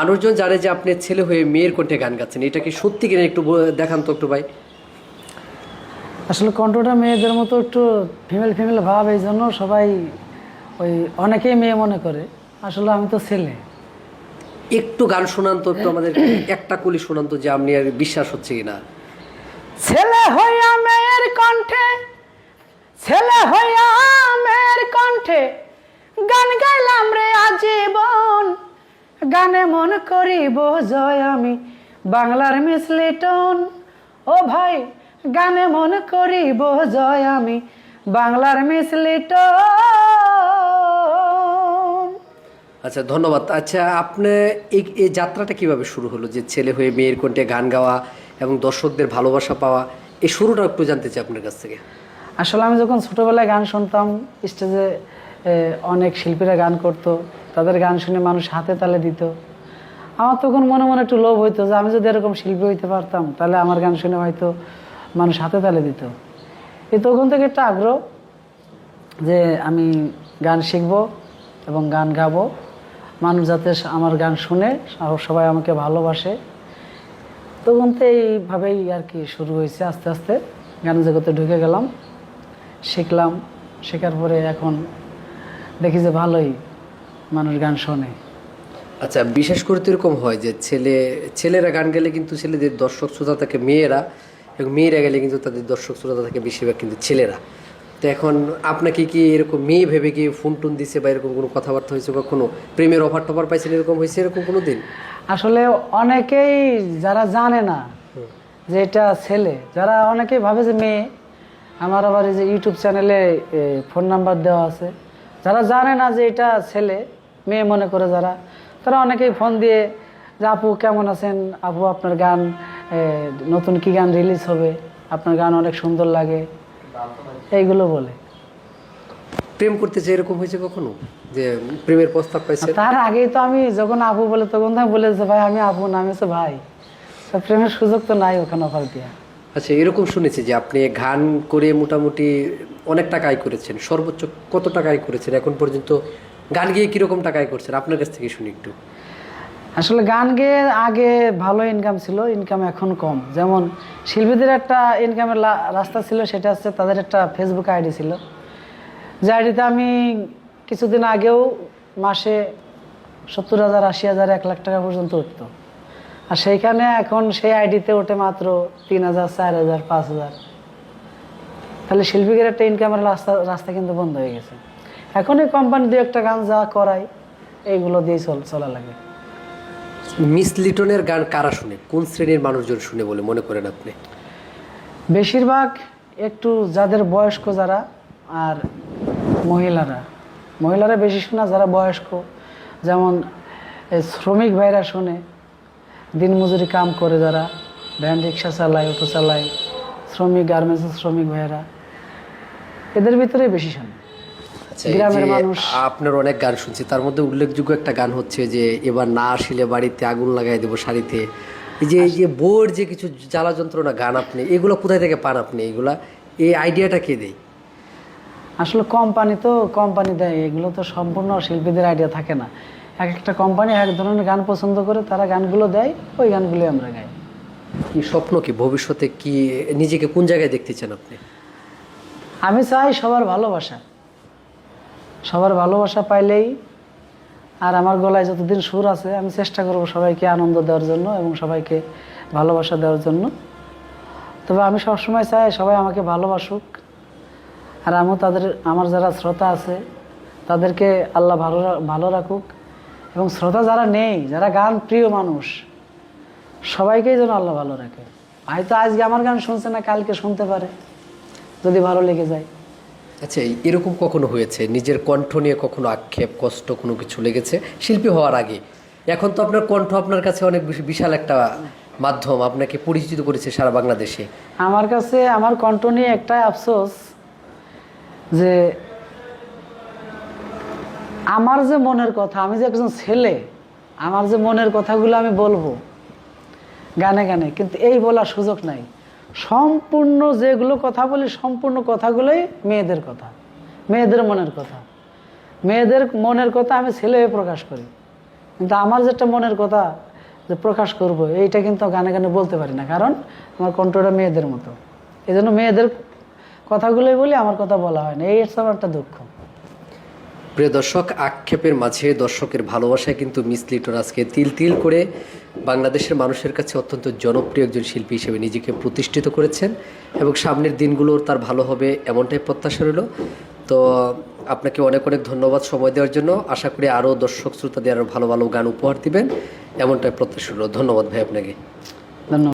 মানুষজন জানে যে আপনি ছেলে হয়ে মেয়ের কণ্ঠে গান গাচ্ছেন, এটা কি সত্যি কিনা একটু দেখান তো একটু ভাই। আসলে কণ্ঠটা মেয়েদের মতো একটু ফিমেল ফিমেল ভাব, এই জন্য সবাই ওই অনেকেই মেয়ে মনে করে। আসলে আমি তো ছেলে। একটু গান শোনান তো একটু আমাদের, একটা কলি শোনান তো, যে আপনি আর বিশ্বাস হচ্ছে কিনা। ছেলে হইয়া মেয়ের কণ্ঠে, ছেলে হইয়া মেয়ের কণ্ঠে গান গাইলাম রে আজীবন। গানে মন করিব জয় আমি বাংলার মিস লিটন। ও ভাই, গানে মন করিব জয় আমি বাংলার মিস লিটন। আচ্ছা, ধন্যবাদ। আচ্ছা, আপনি এই এই যাত্রাটা কিভাবে শুরু হলো, যে ছেলে হয়ে মেয়ের কণ্ঠে গান গাওয়া এবং দর্শকদের ভালোবাসা পাওয়া, এই শুরুটা একটু জানতে চাই আপনার কাছ থেকে। আসলে আমি যখন ছোটোবেলায় গান শুনতাম, স্টেজে অনেক শিল্পীরা গান করতো, তাদের গান শুনে মানুষ হাতে তালে দিত। আমার তখন মনে মনে একটু লোভ হইতো যে আমি যদি এরকম শিল্পী হইতে পারতাম, তাহলে আমার গান শুনে হয়তো মানুষ হাতে তালে দিত। এই তখন থেকে একটা আগ্রহ যে আমি গান শিখবো এবং গান গাবো, মানুষ যাতে আমার গান শুনে সবাই আমাকে ভালোবাসে। তখন তো এইভাবেই আর কি শুরু হয়েছে। আস্তে আস্তে গানের জগতে ঢুকে গেলাম, শিখলাম। শেখার পরে এখন দেখি যে ভালোই মানুষ গান শোনে। আচ্ছা, বিশেষ করে তো এরকম হয় যে ছেলেরা গান গেলে কিন্তু ছেলেদের দর্শক শ্রোতা থাকে মেয়েরা, এবং মেয়েরা গেলে কিন্তু তাদের দর্শক শ্রোতা থাকে বেশিরভাগ কিন্তু ছেলেরা। তো এখন আপনাকে কি এরকম মেয়ে ভেবে কি ফোন টোন দিছে, বা এরকম কোনো কথাবার্তা হয়েছে, বা কোনো প্রেমের অফার টফার পাইছেন, এরকম হয়েছে এরকম কোনো দিন? আসলে অনেকেই যারা জানে না যে এটা ছেলে, যারা অনেকেই ভাবে যে মেয়ে। আমার আবার এই যে ইউটিউব চ্যানেলে ফোন নাম্বার দেওয়া আছে, যারা জানে না যে এটা ছেলে, মেয়ে মনে করে যারা, তারা অনেকেই ফোন দিয়ে যে আপু কেমন আছেন, আপু আপনার গান নতুন কি গান রিলিজ হবে, আপনার গান অনেক সুন্দর লাগে, এইগুলো বলে। প্রেম করতে চাই এরকম হয়েছে কখনো, যে প্রেমের প্রস্তাব পাইছে? তার আগেই তো আমি যখন আপু বলে তখন তো আমি বলেছি ভাই আমি আপু, নাম হচ্ছে ভাই। তো প্রেমের সুযোগ তো নাই ওখানে অফার দিয়া। আচ্ছা, এরকম শুনেছি যে আপনি গান করে মোটামুটি অনেক টাকা আয় করেছেন। সর্বোচ্চ কত টাকা আয় করেছেন এখন পর্যন্ত? গান গিয়ে কীরকম টাকা আয় করছেন আপনার কাছ থেকে শুনি একটু। আসলে গান গেয়ে আগে ভালো ইনকাম ছিল, ইনকাম এখন কম। যেমন শিল্পীদের একটা ইনকামের রাস্তা ছিল, সেটা হচ্ছে তাদের একটা ফেসবুক আইডি ছিল, যে আইডিতে আমি কিছুদিন আগেও মাসে 70,000, 80,000, 1 লাখ টাকা পর্যন্ত উঠতো। আর সেইখানে এখন সেই আইডিতে ওঠে মাত্র 3,000, 4,000, 5,000। তাহলে শিল্পীদের একটা ইনকামের রাস্তা কিন্তু বন্ধ হয়ে গেছে। এখন এই কোম্পানি দু একটা গান যা করায় এইগুলো দিয়েই চলা লাগে। মিস লিটনের গান কারা শুনে, কোন শ্রেণীর মানুষজন শুনে বলে মনে করেন আপনি? বেশিরভাগ একটু যাদের বয়স্ক যারা, আর মহিলারা বেশি শোনা, যারা বয়স্ক, যেমন শ্রমিক ভাইরা শোনে, দিনমজুরি কাম করে যারা, ভ্যান রিক্সা চালায়, অটো চালায়, শ্রমিক, গার্মেন্টসের শ্রমিক ভাইরা, এদের ভিতরে বেশি শোনে। আচ্ছা, গ্রামের মানুষ। আপনার অনেক গান শুনছি, তার মধ্যে উল্লেখযোগ্য একটা গান হচ্ছে যে এবার না আসিলে বাড়িতে আগুন লাগাই দেবো শাড়িতে। এই যে বোর যে কিছু জ্বালা যন্ত্রণা গান, আপনি এগুলো কোথায় থেকে পান? আপনি এগুলা, এই আইডিয়াটা কে দেয়? আসলে কোম্পানি দেয়, এগুলো তো সম্পূর্ণ শিল্পীদের আইডিয়া থাকে না। এক একটা কোম্পানি এক ধরনের গান পছন্দ করে, তারা গানগুলো দেয়, ওই গানগুলোই আমরা গাই। কি স্বপ্ন, কি ভবিষ্যতে, কি নিজেকে কোন জায়গায় দেখতে চান আপনি? আমি চাই সবার ভালোবাসা পাইলেই। আর আমার গলায় যতদিন সুর আছে, আমি চেষ্টা করব সবাইকে আনন্দ দেওয়ার জন্য এবং সবাইকে ভালোবাসা দেওয়ার জন্য। তবে আমি সবসময় চাই সবাই আমাকে ভালোবাসুক, আর আমার যারা শ্রোতা আছে তাদেরকে আল্লাহ ভালো রাখুক, এবং শ্রোতা যারা নেই, যারা গান প্রিয় মানুষ, সবাইকেই যেন আল্লাহ ভালো রাখে। হয়তো আজকে আমার গান শুনছে না, কালকে শুনতে পারে, যদি ভালো লেগে যায়। আচ্ছা, এরকম কখনো হয়েছে নিজের কণ্ঠ নিয়ে কখনো আক্ষেপ, কষ্ট কোনো কিছু লেগেছে শিল্পী হওয়ার আগে? এখন তো আপনার কণ্ঠ আপনার কাছে অনেক বিশাল একটা মাধ্যম, আপনাকে পরিচিত করেছে সারা বাংলাদেশে। আমার কাছে আমার কণ্ঠ নিয়ে একটাই আফসোস, যে আমার যে মনের কথা, আমি যে একজন ছেলে, আমার যে মনের কথাগুলো আমি বলবো গানে গানে, কিন্তু এই বলার সুযোগ নাই। সম্পূর্ণ যেগুলো কথা বলি, সম্পূর্ণ কথাগুলোই মেয়েদের কথা, মেয়েদের মনের কথা। মেয়েদের মনের কথা আমি ছেলে হয়ে প্রকাশ করি, কিন্তু আমার যেটা মনের কথা যে প্রকাশ করব, এইটা কিন্তু গানে গানে বলতে পারি না, কারণ আমার কণ্ঠটা মেয়েদের মতো। এই জন্য মেয়েদের কথাগুলোই বলি, আমার কথা বলা হয় না, এই হচ্ছে আমার একটা দুঃখ। প্রিয় দর্শক, আক্ষেপের মাঝে দর্শকের ভালোবাসায় কিন্তু মিস লিটন আজকে তিল তিল করে বাংলাদেশের মানুষের কাছে অত্যন্ত জনপ্রিয় একজন শিল্পী হিসেবে নিজেকে প্রতিষ্ঠিত করেছেন এবং সামনের দিনগুলোর তার ভালো হবে এমনটাই প্রত্যাশা রইল। তো আপনাকে অনেক অনেক ধন্যবাদ সময় দেওয়ার জন্য। আশা করি আরও দর্শক শ্রোতাদের আরও ভালো ভালো গান উপহার দিবেন এমনটাই প্রত্যাশা রইল। ধন্যবাদ ভাই আপনাকে। ধন্যবাদ।